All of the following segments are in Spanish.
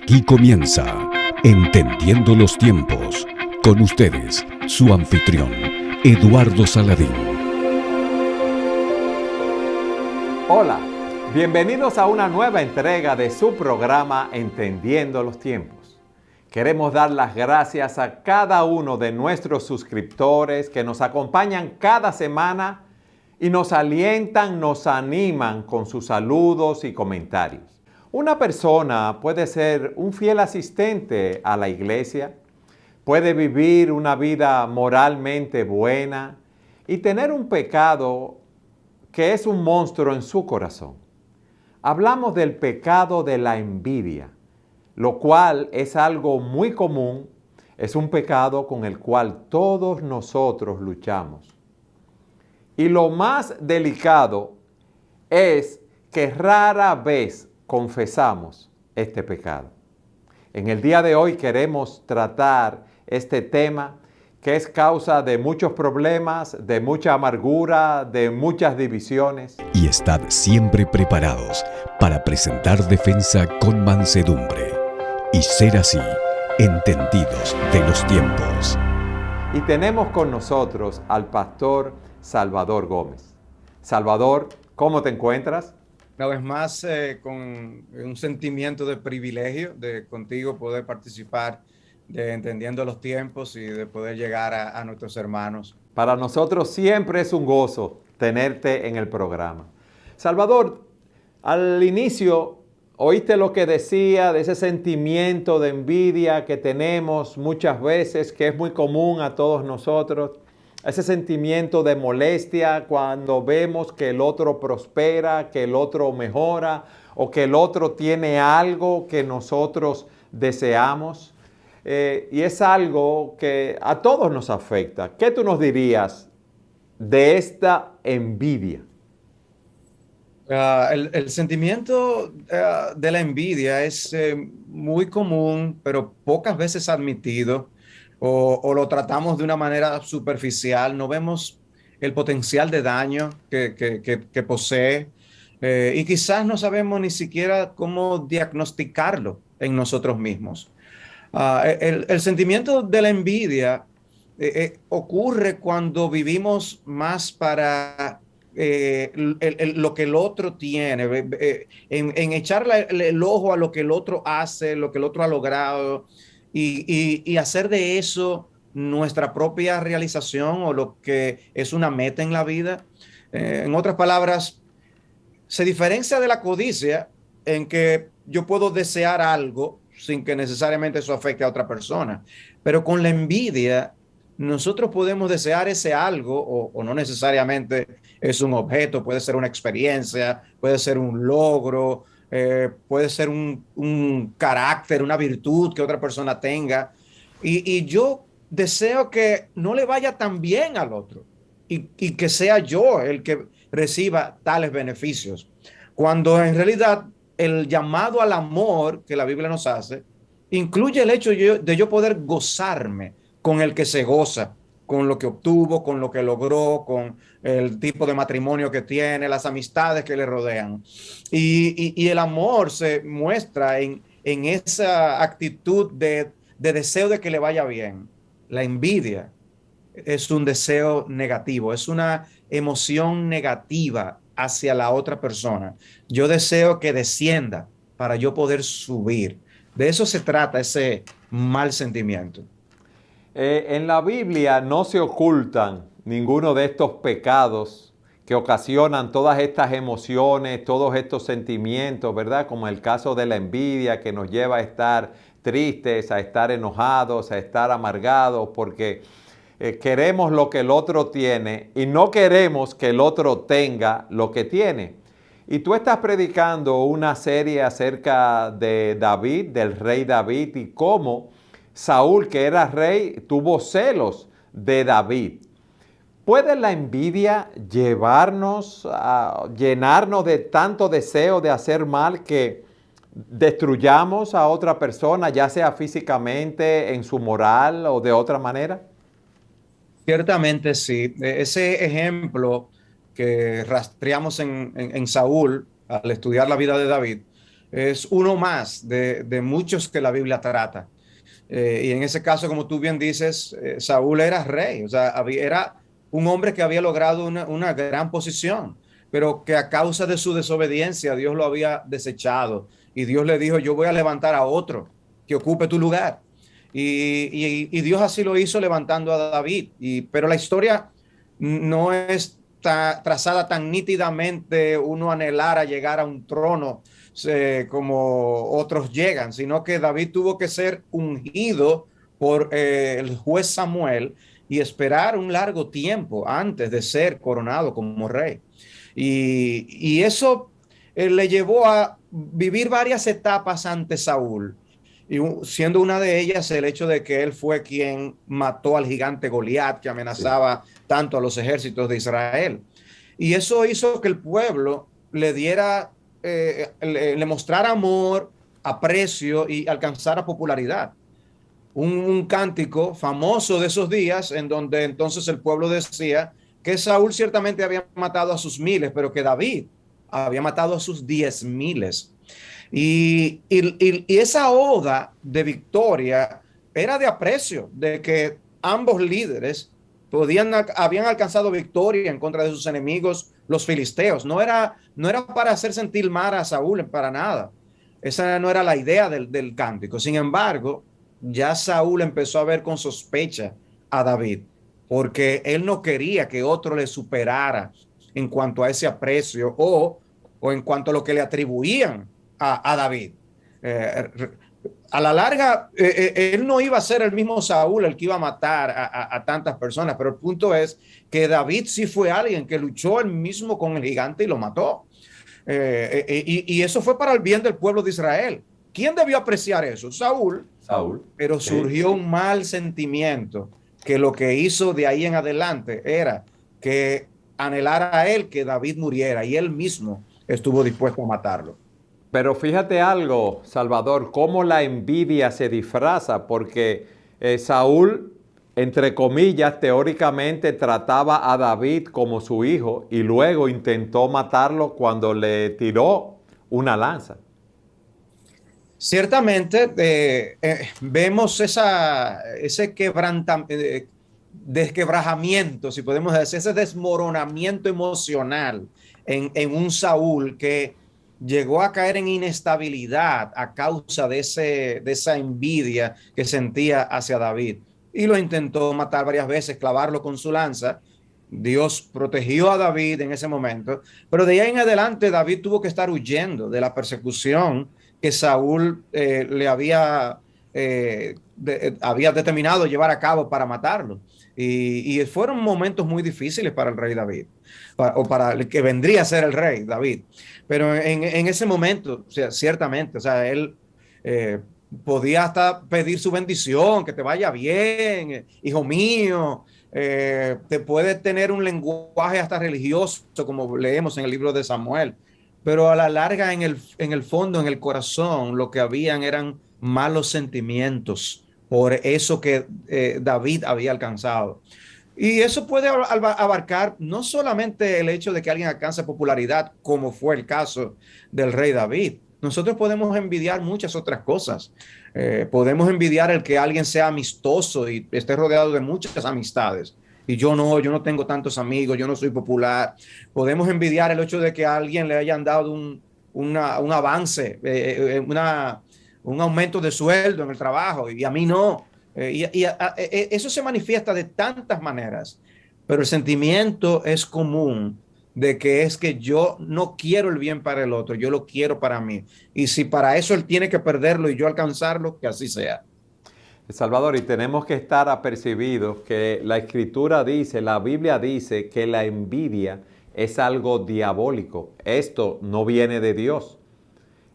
Aquí comienza Entendiendo los Tiempos. Con ustedes, su anfitrión, Eduardo Saladín. Hola, bienvenidos a una nueva entrega de su programa Entendiendo los Tiempos. Queremos dar las gracias a cada uno de nuestros suscriptores que nos acompañan cada semana y nos alientan, nos animan con sus saludos y comentarios. Una persona puede ser un fiel asistente a la iglesia, puede vivir una vida moralmente buena y tener un pecado que es un monstruo en su corazón. Hablamos del pecado de la envidia, lo cual es algo muy común, es un pecado con el cual todos nosotros luchamos. Y lo más delicado es que rara vez confesamos este pecado. En el día de hoy queremos tratar este tema que es causa de muchos problemas, de mucha amargura, de muchas divisiones. Y estad siempre preparados para presentar defensa con mansedumbre y ser así entendidos de los tiempos. Y tenemos con nosotros al pastor Salvador Gómez. Salvador, ¿cómo te encuentras? Una vez más, con un sentimiento de privilegio de contigo poder participar de Entendiendo los Tiempos y de poder llegar a nuestros hermanos. Para nosotros siempre es un gozo tenerte en el programa. Salvador, al inicio oíste lo que decía de ese sentimiento de envidia que tenemos muchas veces, que es muy común a todos nosotros. Ese sentimiento de molestia cuando vemos que el otro prospera, que el otro mejora o que el otro tiene algo que nosotros deseamos. Y es algo que a todos nos afecta. ¿Qué tú nos dirías de esta envidia? El sentimiento de la envidia es muy común, pero pocas veces admitido. O lo tratamos de una manera superficial, no vemos el potencial de daño que posee y quizás no sabemos ni siquiera cómo diagnosticarlo en nosotros mismos. El sentimiento de la envidia ocurre cuando vivimos más para lo que el otro tiene, en echarle el ojo a lo que el otro hace, lo que el otro ha logrado y hacer de eso nuestra propia realización o lo que es una meta en la vida. En otras palabras, se diferencia de la codicia en que yo puedo desear algo sin que necesariamente eso afecte a otra persona. Pero con la envidia, nosotros podemos desear ese algo o no necesariamente es un objeto, puede ser una experiencia, puede ser un logro, puede ser un carácter, una virtud que otra persona tenga. Y yo deseo que no le vaya tan bien al otro y que sea yo el que reciba tales beneficios. Cuando en realidad el llamado al amor que la Biblia nos hace incluye el hecho de yo poder gozarme con el que se goza, con lo que obtuvo, con lo que logró, con el tipo de matrimonio que tiene, las amistades que le rodean. Y el amor se muestra en esa actitud de deseo de que le vaya bien. La envidia es un deseo negativo, es una emoción negativa hacia la otra persona. Yo deseo que descienda para yo poder subir. De eso se trata ese mal sentimiento. En la Biblia no se ocultan ninguno de estos pecados que ocasionan todas estas emociones, todos estos sentimientos, ¿verdad? Como el caso de la envidia que nos lleva a estar tristes, a estar enojados, a estar amargados, porque queremos lo que el otro tiene y no queremos que el otro tenga lo que tiene. Y tú estás predicando una serie acerca de David, del rey David, y cómo Saúl, que era rey, tuvo celos de David. ¿Puede la envidia llevarnos a llenarnos de tanto deseo de hacer mal que destruyamos a otra persona, ya sea físicamente, en su moral o de otra manera? Ciertamente sí. Ese ejemplo que rastreamos en Saúl al estudiar la vida de David es uno más de muchos que la Biblia trata. Y en ese caso, como tú bien dices, Saúl era rey, o sea, era un hombre que había logrado una gran posición, pero que a causa de su desobediencia Dios lo había desechado y Dios le dijo, yo voy a levantar a otro que ocupe tu lugar. Y Dios así lo hizo levantando a David. Pero la historia no es trazada tan nítidamente, uno anhelar a llegar a un trono como otros llegan, sino que David tuvo que ser ungido por el juez Samuel y esperar un largo tiempo antes de ser coronado como rey. Y eso le llevó a vivir varias etapas ante Saúl, y siendo una de ellas el hecho de que él fue quien mató al gigante Goliat que amenazaba tanto a los ejércitos de Israel. Y eso hizo que el pueblo le diera, le mostrara amor, aprecio y alcanzara popularidad. Un cántico famoso de esos días en donde entonces el pueblo decía que Saúl ciertamente había matado a sus miles, pero que David había matado a sus 10,000. Y esa oda de victoria era de aprecio, de que ambos líderes habían alcanzado victoria en contra de sus enemigos, los filisteos. No era para hacer sentir mal a Saúl para nada. Esa no era la idea del cántico. Sin embargo, ya Saúl empezó a ver con sospecha a David, porque él no quería que otro le superara en cuanto a ese aprecio o en cuanto a lo que le atribuían a David. A la larga, él no iba a ser el mismo Saúl el que iba a matar a tantas personas, pero el punto es que David sí fue alguien que luchó él mismo con el gigante y lo mató. Y eso fue para el bien del pueblo de Israel. ¿Quién debió apreciar eso? Saúl. Saúl. Pero Sí. surgió un mal sentimiento que lo que hizo de ahí en adelante era que anhelara a él que David muriera y él mismo estuvo dispuesto a matarlo. Pero fíjate algo, Salvador, cómo la envidia se disfraza, porque Saúl, entre comillas, teóricamente trataba a David como su hijo y luego intentó matarlo cuando le tiró una lanza. Ciertamente vemos ese desquebrajamiento, si podemos decir, ese desmoronamiento emocional en un Saúl que llegó a caer en inestabilidad a causa de esa envidia que sentía hacia David. Y lo intentó matar varias veces, clavarlo con su lanza. Dios protegió a David en ese momento, pero de ahí en adelante David tuvo que estar huyendo de la persecución que Saúl había determinado llevar a cabo para matarlo. Y fueron momentos muy difíciles para el rey David, o para el que vendría a ser el rey David. Pero en ese momento, o sea, ciertamente, o sea, él podía hasta pedir su bendición, que te vaya bien, hijo mío. Te puede tener un lenguaje hasta religioso, como leemos en el libro de Samuel, pero a la larga en el fondo, en el corazón, lo que habían eran malos sentimientos por eso que David había alcanzado. Y eso puede abarcar no solamente el hecho de que alguien alcance popularidad, como fue el caso del rey David. Nosotros podemos envidiar muchas otras cosas. Podemos envidiar el que alguien sea amistoso y esté rodeado de muchas amistades. Y yo no tengo tantos amigos, yo no soy popular. Podemos envidiar el hecho de que a alguien le hayan dado un avance, un aumento de sueldo en el trabajo y a mí no. Eso se manifiesta de tantas maneras, pero el sentimiento es común de que es que yo no quiero el bien para el otro, yo lo quiero para mí. Y si para eso él tiene que perderlo y yo alcanzarlo, que así sea. Salvador, y tenemos que estar apercibidos que la Escritura dice, la Biblia dice que la envidia es algo diabólico. Esto no viene de Dios.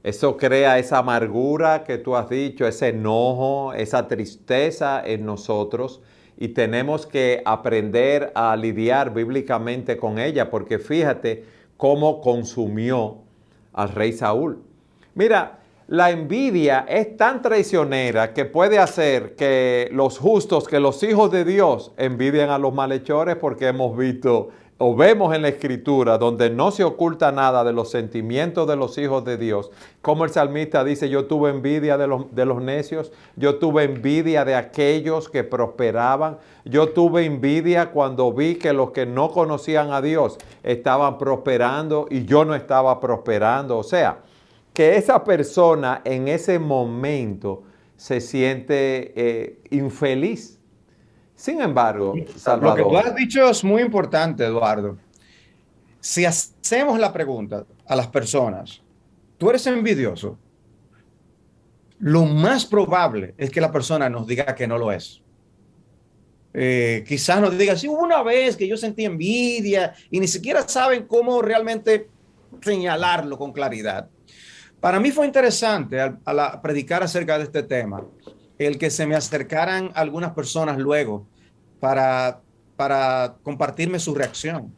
Eso crea esa amargura que tú has dicho, ese enojo, esa tristeza en nosotros y tenemos que aprender a lidiar bíblicamente con ella porque fíjate cómo consumió al rey Saúl. Mira, la envidia es tan traicionera que puede hacer que los justos, que los hijos de Dios envidien a los malhechores porque hemos visto o vemos en la Escritura, donde no se oculta nada de los sentimientos de los hijos de Dios, como el salmista dice, yo tuve envidia de los necios, yo tuve envidia de aquellos que prosperaban, yo tuve envidia cuando vi que los que no conocían a Dios estaban prosperando y yo no estaba prosperando. O sea, que esa persona en ese momento se siente infeliz. Sin embargo, Lo que tú Salvador, has dicho es muy importante, Eduardo. Si hacemos la pregunta a las personas, ¿tú eres envidioso? Lo más probable es que la persona nos diga que no lo es. Quizás nos diga, sí, hubo una vez que yo sentí envidia y ni siquiera saben cómo realmente señalarlo con claridad. Para mí fue interesante al predicar acerca de este tema, el que se me acercaran algunas personas luego para, para compartirme su reacción.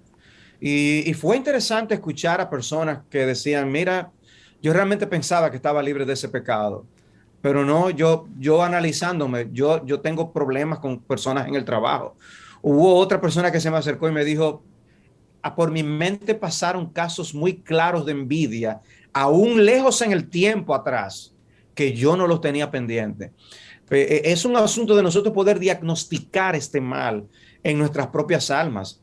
Y fue interesante escuchar a personas que decían, mira, yo realmente pensaba que estaba libre de ese pecado, pero no, yo analizándome, yo tengo problemas con personas en el trabajo. Hubo otra persona que se me acercó y me dijo, por mi mente pasaron casos muy claros de envidia, aún lejos en el tiempo atrás, que yo no los tenía pendiente. Es un asunto de nosotros poder diagnosticar este mal en nuestras propias almas.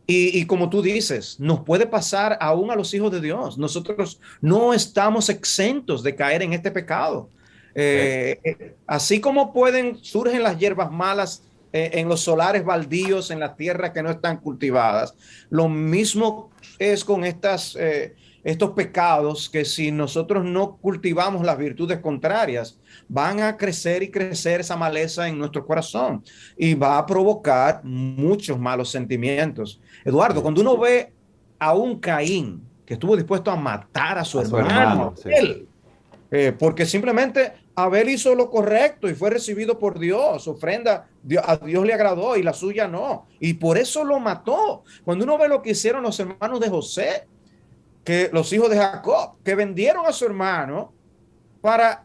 Y como tú dices, nos puede pasar aún a los hijos de Dios. Nosotros no estamos exentos de caer en este pecado. Así como surgen las hierbas malas en los solares baldíos, en las tierras que no están cultivadas, lo mismo es con estos pecados que si nosotros no cultivamos las virtudes contrarias, van a crecer y crecer esa maleza en nuestro corazón y va a provocar muchos malos sentimientos. Eduardo, sí, cuando uno ve a un Caín que estuvo dispuesto a matar a su a su hermano, hermano, sí. porque simplemente Abel hizo lo correcto y fue recibido por Dios, su ofrenda a Dios le agradó y la suya no, y por eso lo mató. Cuando uno ve lo que hicieron los hermanos de José, que los hijos de Jacob, que vendieron a su hermano para,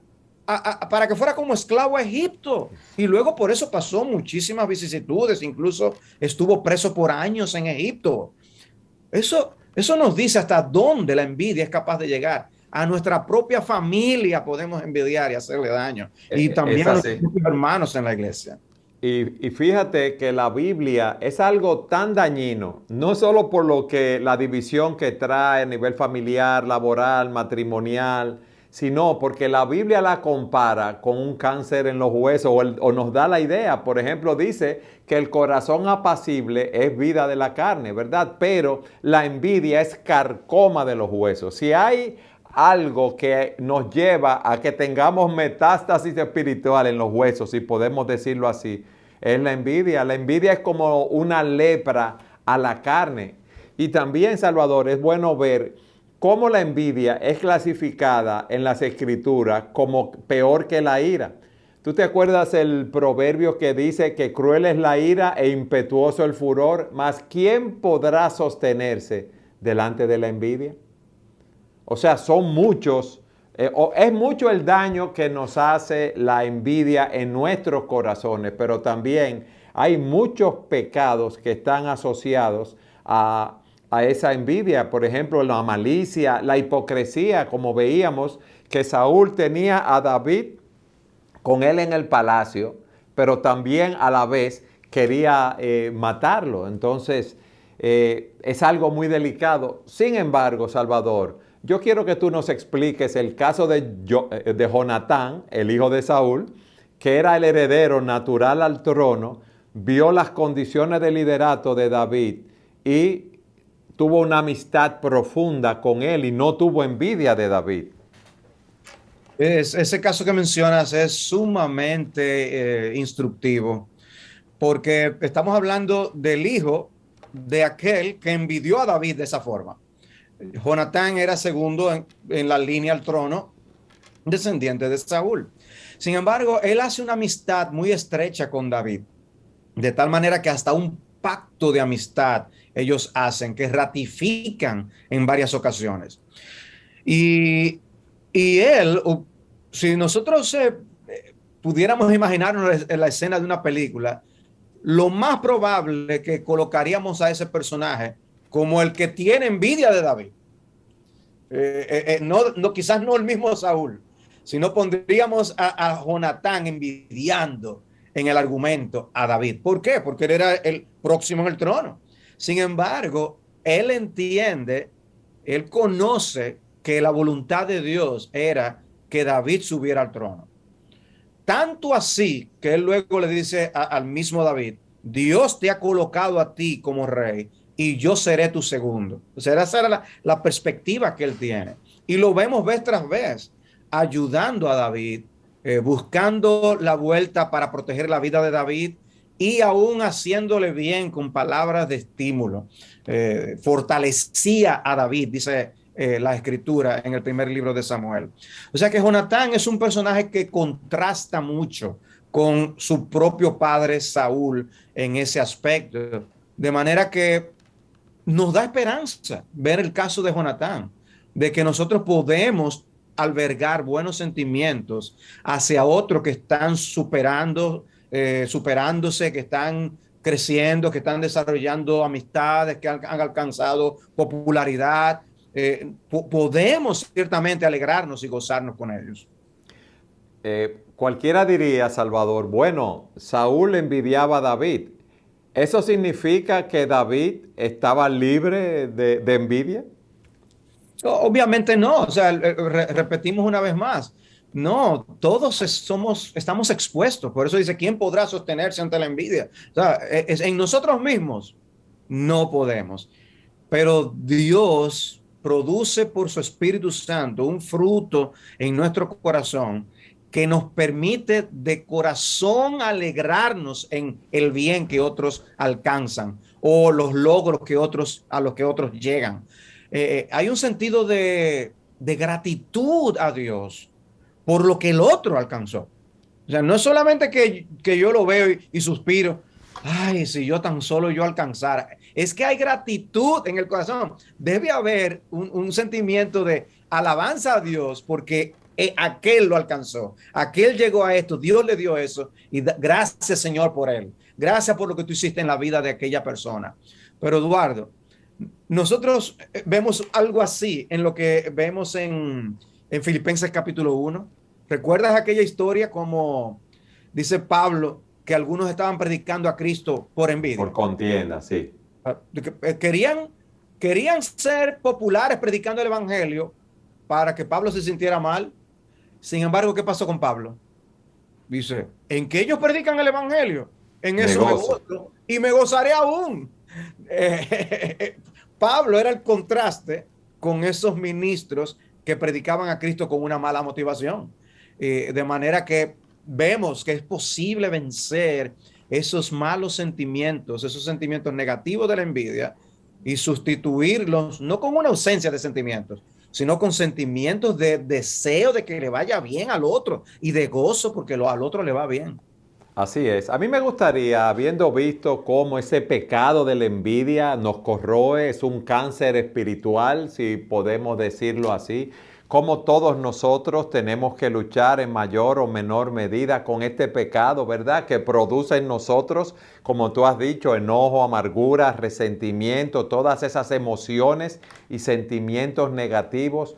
para que fuera como esclavo a Egipto, y luego por eso pasó muchísimas vicisitudes, incluso estuvo preso por años en Egipto. Eso nos dice hasta dónde la envidia es capaz de llegar. A nuestra propia familia podemos envidiar y hacerle daño. Y Es también a nuestros así. propios hermanos en la iglesia. Y fíjate que la Biblia es algo tan dañino, no solo por lo que la división que trae a nivel familiar, laboral, matrimonial, sino porque la Biblia la compara con un cáncer en los huesos o nos da la idea. Por ejemplo, dice que el corazón apacible es vida de la carne, ¿verdad? Pero la envidia es carcoma de los huesos. Si hay algo que nos lleva a que tengamos metástasis espiritual en los huesos, si podemos decirlo así, es la envidia. La envidia es como una lepra a la carne. Y también, Salvador, es bueno ver cómo la envidia es clasificada en las Escrituras como peor que la ira. ¿Tú te acuerdas el proverbio que dice que cruel es la ira e impetuoso el furor? Mas ¿quién podrá sostenerse delante de la envidia? O sea, son muchos, es mucho el daño que nos hace la envidia en nuestros corazones, pero también hay muchos pecados que están asociados a esa envidia. Por ejemplo, la malicia, la hipocresía, como veíamos que Saúl tenía a David con él en el palacio, pero también a la vez quería matarlo. Entonces, es algo muy delicado. Sin embargo, Salvador, yo quiero que tú nos expliques el caso de Jonatán, el hijo de Saúl, que era el heredero natural al trono, vio las condiciones de liderato de David y tuvo una amistad profunda con él y no tuvo envidia de David. Ese caso que mencionas es sumamente instructivo, porque estamos hablando del hijo de aquel que envidió a David de esa forma. Jonatán era segundo en la línea al trono, descendiente de Saúl. Sin embargo, él hace una amistad muy estrecha con David, de tal manera que hasta un pacto de amistad ellos hacen, que ratifican en varias ocasiones. Y, y él, si nosotros pudiéramos imaginarnos en la escena de una película, lo más probable que colocaríamos a ese personaje como el que tiene envidia de David. Quizás no el mismo Saúl, sino pondríamos a Jonatán envidiando en el argumento a David. ¿Por qué? Porque él era el próximo en el trono. Sin embargo, él entiende, él conoce que la voluntad de Dios era que David subiera al trono. Tanto así que él luego le dice al mismo David, Dios te ha colocado a ti como rey y yo seré tu segundo. O sea, esa era la perspectiva que él tiene. Y lo vemos vez tras vez, ayudando a David, buscando la vuelta para proteger la vida de David y aún haciéndole bien con palabras de estímulo. Fortalecía a David, dice la escritura en el primer libro de Samuel. O sea que Jonatán es un personaje que contrasta mucho con su propio padre Saúl en ese aspecto. De manera que nos da esperanza ver el caso de Jonatán, de que nosotros podemos albergar buenos sentimientos hacia otros que están superándose, que están creciendo, que están desarrollando amistades, que han alcanzado popularidad. Podemos ciertamente alegrarnos y gozarnos con ellos. Cualquiera diría, Salvador, bueno, Saúl envidiaba a David. ¿Eso significa que David estaba libre de envidia? Obviamente no, o sea, repetimos una vez más, no, todos estamos expuestos, por eso dice, ¿quién podrá sostenerse ante la envidia? O sea, en nosotros mismos no podemos, pero Dios produce por su Espíritu Santo un fruto en nuestro corazón que nos permite de corazón alegrarnos en el bien que otros alcanzan o los logros a los que otros llegan. Hay un sentido de gratitud a Dios por lo que el otro alcanzó. O sea, no es solamente que yo lo veo y suspiro, ay, si yo tan solo yo alcanzara. Es que hay gratitud en el corazón. Debe haber un sentimiento de alabanza a Dios porque aquel lo alcanzó, aquel llegó a esto, Dios le dio eso y gracias Señor por él, gracias por lo que tú hiciste en la vida de aquella persona. Pero Eduardo, nosotros vemos algo así en lo que vemos en Filipenses capítulo 1. ¿Recuerdas aquella historia como dice Pablo que algunos estaban predicando a Cristo por envidia? Por contienda, sí. Querían ser populares predicando el evangelio para que Pablo se sintiera mal. Sin embargo, ¿qué pasó con Pablo? Dice, en que ellos predican el evangelio, en eso me gozo y me gozaré aún. Pablo era el contraste con esos ministros que predicaban a Cristo con una mala motivación. De manera que vemos que es posible vencer esos malos sentimientos, esos sentimientos negativos de la envidia y sustituirlos no con una ausencia de sentimientos, sino con sentimientos de deseo de que le vaya bien al otro y de gozo porque al otro le va bien. Así es. A mí me gustaría, habiendo visto cómo ese pecado de la envidia nos corroe, es un cáncer espiritual, si podemos decirlo así, cómo todos nosotros tenemos que luchar en mayor o menor medida con este pecado, ¿verdad? Que produce en nosotros, como tú has dicho, enojo, amargura, resentimiento, todas esas emociones y sentimientos negativos.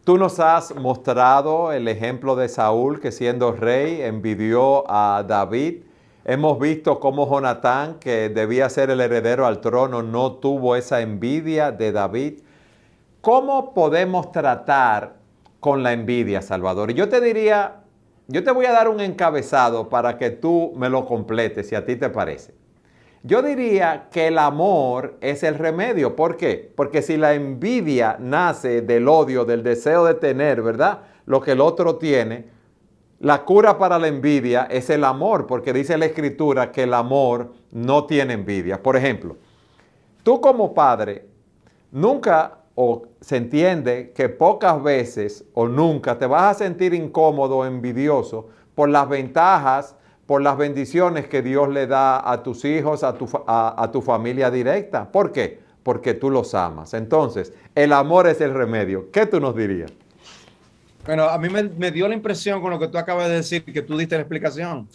Tú nos has mostrado el ejemplo de Saúl, que siendo rey envidió a David. Hemos visto cómo Jonatán, que debía ser el heredero al trono, no tuvo esa envidia de David. ¿Cómo podemos tratar con la envidia, Salvador? Y yo te diría, yo te voy a dar un encabezado para que tú me lo completes, si a ti te parece. Yo diría que el amor es el remedio. ¿Por qué? Porque si la envidia nace del odio, del deseo de tener, ¿verdad?, lo que el otro tiene, la cura para la envidia es el amor, porque dice la Escritura que el amor no tiene envidia. Por ejemplo, tú como padre, nunca o se entiende que pocas veces o nunca te vas a sentir incómodo o envidioso por las ventajas, por las bendiciones que Dios le da a tus hijos, a tu familia directa. ¿Por qué? Porque tú los amas. Entonces, el amor es el remedio. ¿Qué tú nos dirías? Bueno, a mí me dio la impresión con lo que tú acabas de decir, que tú diste la explicación.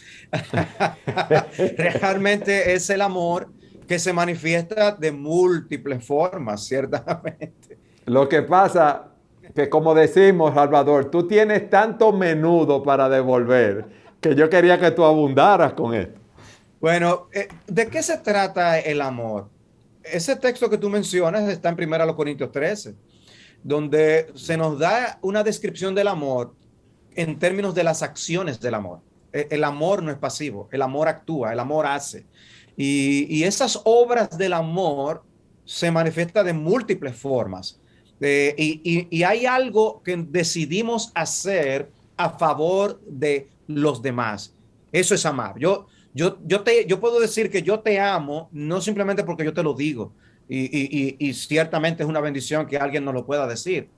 Realmente es el amor que se manifiesta de múltiples formas, ciertamente. Lo que pasa que, como decimos, Salvador, tú tienes tanto menudo para devolver que yo quería que tú abundaras con esto. Bueno, ¿de qué se trata el amor? Ese texto que tú mencionas está en 1 Corintios 13, donde se nos da una descripción del amor en términos de las acciones del amor. El amor no es pasivo, el amor actúa, el amor hace. Y esas obras del amor se manifiestan de múltiples formas. Y hay algo que decidimos hacer a favor de los demás. Eso es amar. Yo puedo decir que yo te amo, no simplemente porque yo te lo digo. Y ciertamente es una bendición que alguien nos lo pueda decir.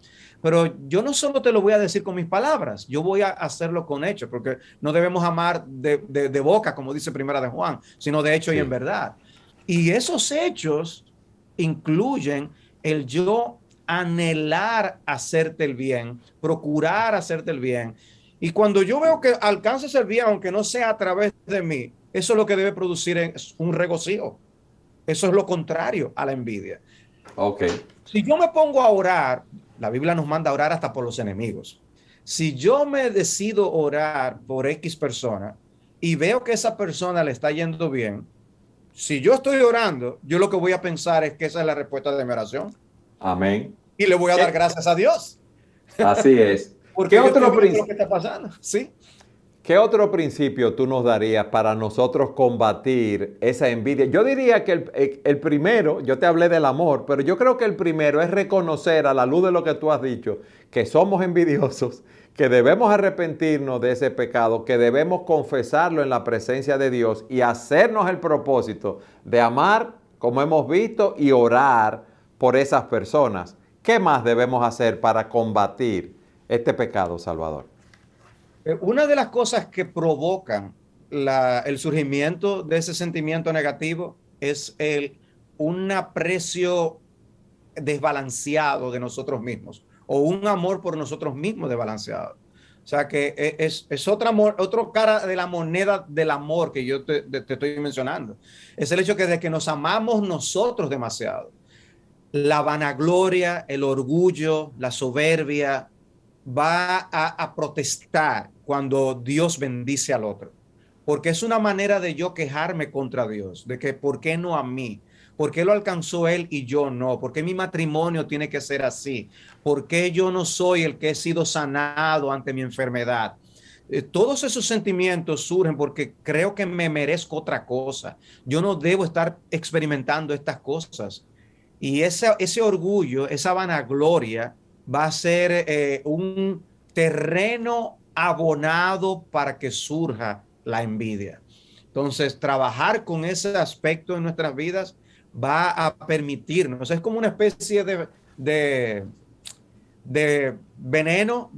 Pero yo no solo te lo voy a decir con mis palabras, yo voy a hacerlo con hechos, porque no debemos amar de boca, como dice Primera de Juan, sino de hecho y en verdad. Y esos hechos incluyen el yo anhelar hacerte el bien, procurar hacerte el bien. Y cuando yo veo que alcanzas el bien, aunque no sea a través de mí, eso es lo que debe producir un regocijo. Eso es lo contrario a la envidia. Ok. Si yo me pongo a orar, la Biblia nos manda a orar hasta por los enemigos. Si yo me decido orar por X persona y veo que esa persona le está yendo bien, si yo estoy orando, yo lo que voy a pensar es que esa es la respuesta de mi oración. Amén. Y le voy a dar gracias a Dios. Así es. Porque yo estoy viendo lo que está pasando. ¿Sí? ¿Qué otro principio tú nos darías para nosotros combatir esa envidia? Yo diría que el primero, yo te hablé del amor, pero yo creo que el primero es reconocer a la luz de lo que tú has dicho, que somos envidiosos, que debemos arrepentirnos de ese pecado, que debemos confesarlo en la presencia de Dios y hacernos el propósito de amar, como hemos visto, y orar por esas personas. ¿Qué más debemos hacer para combatir este pecado, Salvador? Una de las cosas que provocan el surgimiento de ese sentimiento negativo es un aprecio desbalanceado de nosotros mismos o un amor por nosotros mismos desbalanceado. O sea que es otra cara de la moneda del amor que yo te estoy mencionando. Es el hecho que de que nos amamos nosotros demasiado. La vanagloria, el orgullo, la soberbia va a protestar cuando Dios bendice al otro. Porque es una manera de yo quejarme contra Dios, de que ¿por qué no a mí? ¿Por qué lo alcanzó él y yo no? ¿Por qué mi matrimonio tiene que ser así? ¿Por qué yo no soy el que he sido sanado ante mi enfermedad? Todos esos sentimientos surgen porque creo que me merezco otra cosa. Yo no debo estar experimentando estas cosas. Y ese orgullo, esa vanagloria, va a ser un terreno abonado para que surja la envidia. Entonces, trabajar con ese aspecto en nuestras vidas va a permitirnos, es como una especie de veneno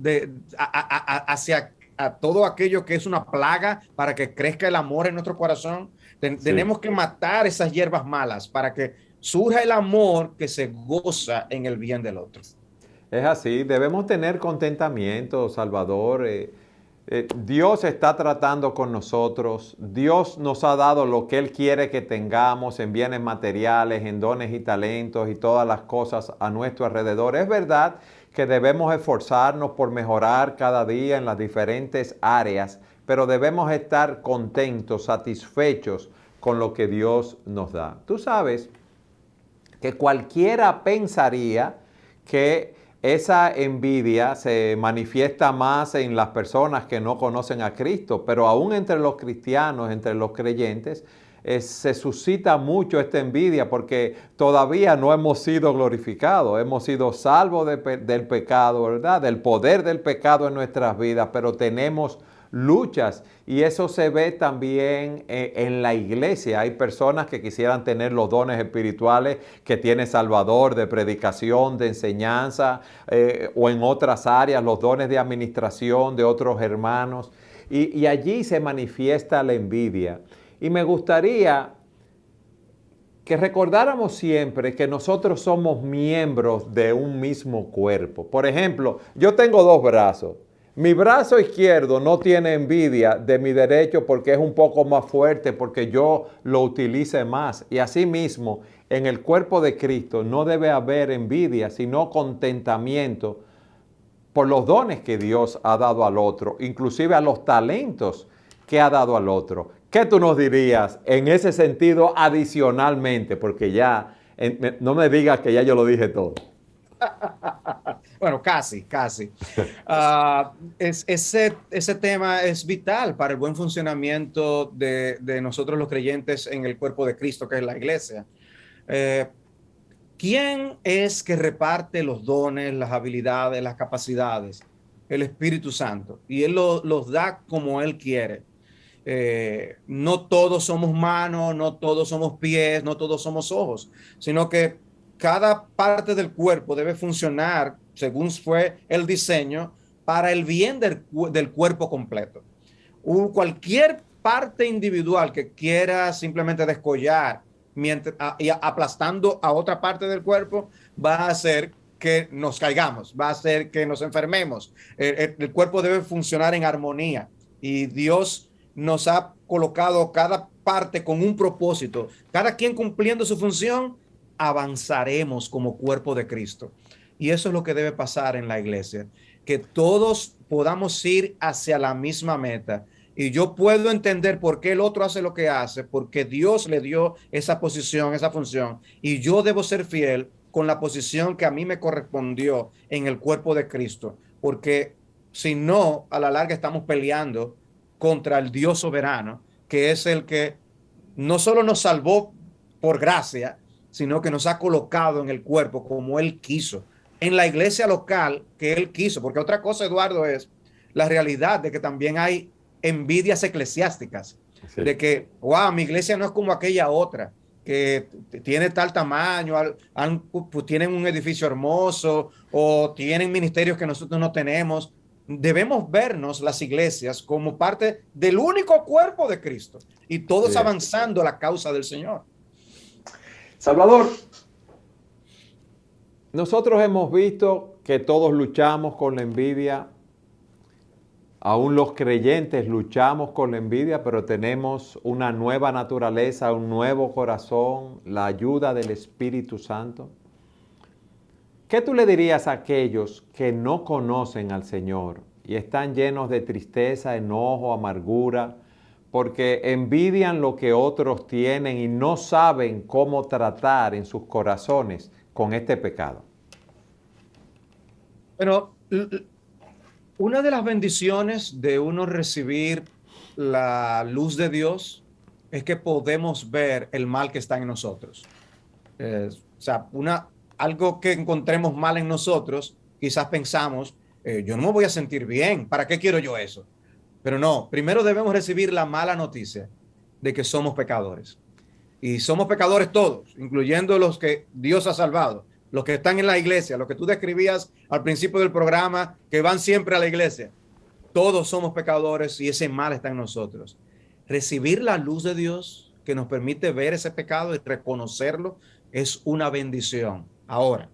hacia todo aquello que es una plaga para que crezca el amor en nuestro corazón. Tenemos que matar esas hierbas malas para que surja el amor que se goza en el bien del otro. Es así, debemos tener contentamiento, Salvador. Dios está tratando con nosotros. Dios nos ha dado lo que Él quiere que tengamos en bienes materiales, en dones y talentos y todas las cosas a nuestro alrededor. Es verdad que debemos esforzarnos por mejorar cada día en las diferentes áreas, pero debemos estar contentos, satisfechos con lo que Dios nos da. Tú sabes que cualquiera pensaría que esa envidia se manifiesta más en las personas que no conocen a Cristo, pero aún entre los cristianos, entre los creyentes, se suscita mucho esta envidia porque todavía no hemos sido glorificados, hemos sido salvos del pecado, ¿verdad? Del poder del pecado en nuestras vidas, pero tenemos luchas y eso se ve también en la iglesia. Hay personas que quisieran tener los dones espirituales que tiene Salvador, de predicación, de enseñanza, o en otras áreas, los dones de administración de otros hermanos. Y allí se manifiesta la envidia. Y me gustaría que recordáramos siempre que nosotros somos miembros de un mismo cuerpo. Por ejemplo, yo tengo dos brazos. Mi brazo izquierdo no tiene envidia de mi derecho porque es un poco más fuerte, porque yo lo utilice más. Y asimismo, en el cuerpo de Cristo no debe haber envidia, sino contentamiento por los dones que Dios ha dado al otro, inclusive a los talentos que ha dado al otro. ¿Qué tú nos dirías en ese sentido adicionalmente? Porque ya, no me digas que ya yo lo dije todo. Bueno, casi. Ese tema es vital para el buen funcionamiento de nosotros los creyentes en el cuerpo de Cristo, que es la iglesia. ¿Quién es que reparte los dones, las habilidades, las capacidades? El Espíritu Santo. Y Él los da como Él quiere. No todos somos manos, no todos somos pies, no todos somos ojos, sino que cada parte del cuerpo debe funcionar según fue el diseño para el bien del cuerpo completo. Cualquier parte individual que quiera simplemente descollar y aplastando a otra parte del cuerpo va a hacer que nos caigamos, va a hacer que nos enfermemos. El cuerpo debe funcionar en armonía y Dios nos ha colocado cada parte con un propósito, cada quien cumpliendo su función, avanzaremos como cuerpo de Cristo. Y eso es lo que debe pasar en la iglesia, que todos podamos ir hacia la misma meta. Y yo puedo entender por qué el otro hace lo que hace, porque Dios le dio esa posición, esa función, y yo debo ser fiel con la posición que a mí me correspondió en el cuerpo de Cristo, porque si no, a la larga estamos peleando contra el Dios soberano, que es el que no solo nos salvó por gracia, sino que nos ha colocado en el cuerpo como Él quiso, en la iglesia local que Él quiso, porque otra cosa, Eduardo, es la realidad de que también hay envidias eclesiásticas, sí, de que, wow, mi iglesia no es como aquella otra, que tiene tal tamaño, pues tienen un edificio hermoso o tienen ministerios que nosotros no tenemos. Debemos vernos las iglesias como parte del único cuerpo de Cristo y todos sí, avanzando a la causa del Señor. Salvador, nosotros hemos visto que todos luchamos con la envidia, aún los creyentes luchamos con la envidia, pero tenemos una nueva naturaleza, un nuevo corazón, la ayuda del Espíritu Santo. ¿Qué tú le dirías a aquellos que no conocen al Señor y están llenos de tristeza, enojo, amargura, porque envidian lo que otros tienen y no saben cómo tratar en sus corazones con este pecado? Bueno, una de las bendiciones de uno recibir la luz de Dios es que podemos ver el mal que está en nosotros. O sea, algo que encontremos mal en nosotros, quizás pensamos, yo no me voy a sentir bien, ¿para qué quiero yo eso? Pero no, primero debemos recibir la mala noticia de que somos pecadores. Y somos pecadores todos, incluyendo los que Dios ha salvado, los que están en la iglesia, los que tú describías al principio del programa, que van siempre a la iglesia. Todos somos pecadores y ese mal está en nosotros. Recibir la luz de Dios que nos permite ver ese pecado y reconocerlo es una bendición. Ahora,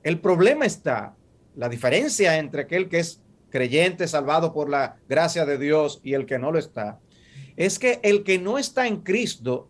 el problema está, la diferencia entre aquel que es creyente, salvado por la gracia de Dios, y el que no lo está, es que el que no está en Cristo,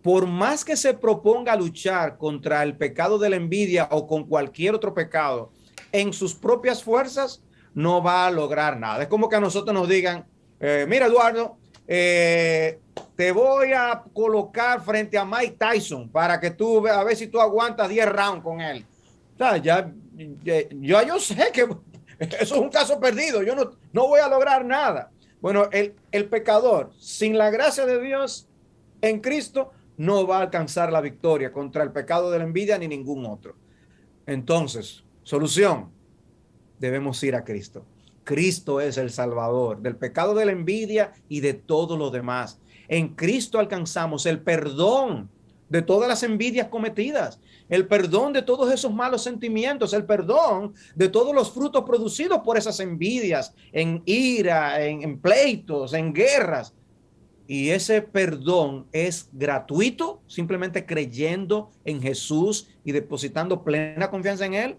por más que se proponga luchar contra el pecado de la envidia o con cualquier otro pecado, en sus propias fuerzas, no va a lograr nada. Es como que a nosotros nos digan, mira, Eduardo, te voy a colocar frente a Mike Tyson para que tú a ver si tú aguantas 10 rounds con él. O sea, yo sé que eso es un caso perdido. Yo no voy a lograr nada. Bueno, el pecador, sin la gracia de Dios en Cristo, no va a alcanzar la victoria contra el pecado de la envidia ni ningún otro. Entonces, solución, debemos ir a Cristo. Cristo es el Salvador del pecado de la envidia y de todo lo demás. En Cristo alcanzamos el perdón de todas las envidias cometidas, el perdón de todos esos malos sentimientos, el perdón de todos los frutos producidos por esas envidias, en ira, en pleitos, en guerras. Y ese perdón es gratuito, simplemente creyendo en Jesús y depositando plena confianza en Él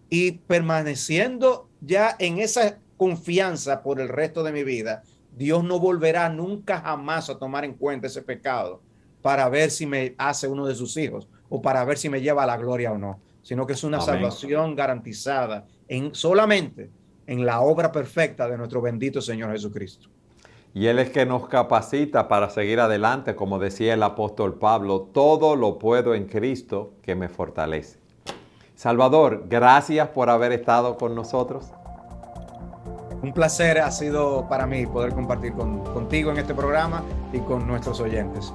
y permaneciendo ya en esa confianza por el resto de mi vida, Dios no volverá nunca jamás a tomar en cuenta ese pecado para ver si me hace uno de sus hijos o para ver si me lleva a la gloria o no, sino que es una salvación garantizada solamente en la obra perfecta de nuestro bendito Señor Jesucristo. Y Él es que nos capacita para seguir adelante, como decía el apóstol Pablo, todo lo puedo en Cristo que me fortalece. Salvador, gracias por haber estado con nosotros. Un placer ha sido para mí poder compartir contigo en este programa y con nuestros oyentes.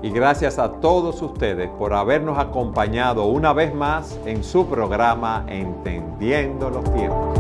Y gracias a todos ustedes por habernos acompañado una vez más en su programa Entendiendo los Tiempos.